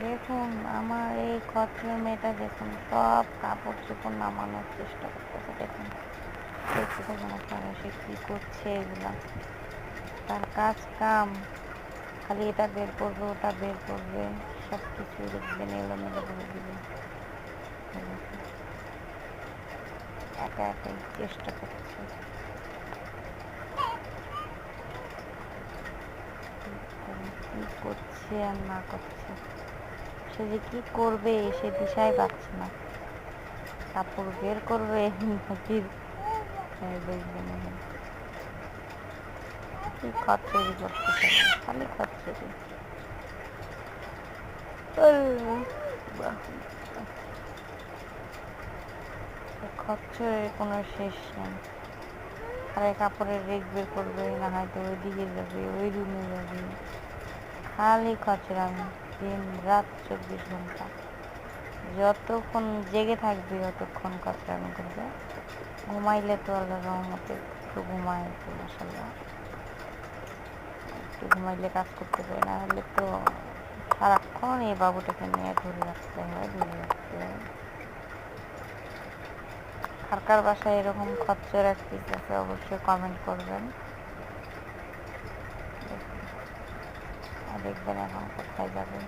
দেখুন আমার এই খচ্চর মেয়েটা দেখুন সব কাপড় চোপড় নামানোর চেষ্টা করতেছে। দেখুন দেখতে থাকুন আপনারা সে কী করছে। এগুলা তার কাজ কাম, খালি এটা বের করবে ওটা বের করবে, সব কিছু দেখবেন এলোমেলো করে দিবে। একা একাই চেষ্টা করছে। কি করছে আর না করছে, সে যে কি করবে সে দিশাই পাচ্ছে না। কাপড় বের করবে নাকি দেখবেন কি খচ্চরি করতে খালি খচ্চরি। খচ্চরের কোনো শেষ নেই। আরে কাপড়ের রেক বের করবে, না হয়তো ওই দিকে যাবে, ওই রুমে যাবে, খালি খচ্চরামি দিন রাত 24 ঘন্টা। যতক্ষণ জেগে থাকবে ততক্ষণ খচ্চরামি করবে। ঘুমাইলে তো আল্লাহর রহমতে একটু ঘুমায়, একটু মাশাআল্লাহ একটু ঘুমাইলে কাজ করতে পারে, না হলে তো সারাক্ষণ এই বাবুটাকে নিয়ে ধরে রাখতে হয়, ধরে রাখতে হয়। কার কার বাসায় এরকম খচ্চর এক পিস আছে অবশ্যই কমেন্ট করবেন। দেখবেন এখন কোথায় যাবে।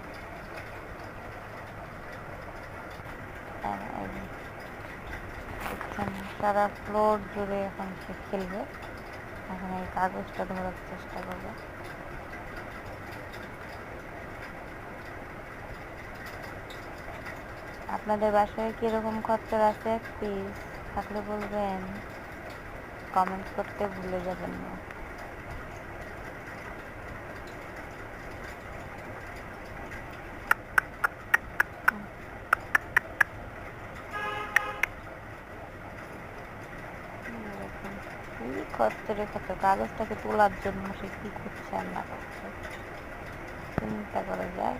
দেখছেন সারা ফ্লোর জুড়ে এখন সে খেলবে। এখন এই কাগজটা ধরার চেষ্টা করবে। আপনাদের বাসায় কীরকম খচ্চর আছে প্লিজ থাকলে বলবেন, কমেন্ট করতে ভুলে যাবেন না। কি খচ্চরে খচ্চর, কাগজটাকে তোলার জন্য সে কি করছে আর না করছে চিন্তা করা যায়।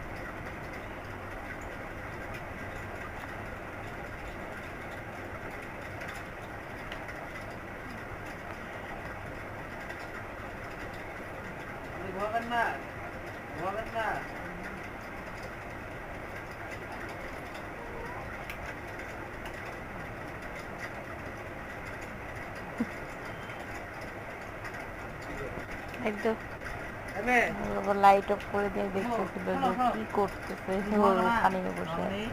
একদম লাইট অফ করে দিয়ে দেখতেছিল যে কি করতেছে, ওখানে বসে আছে।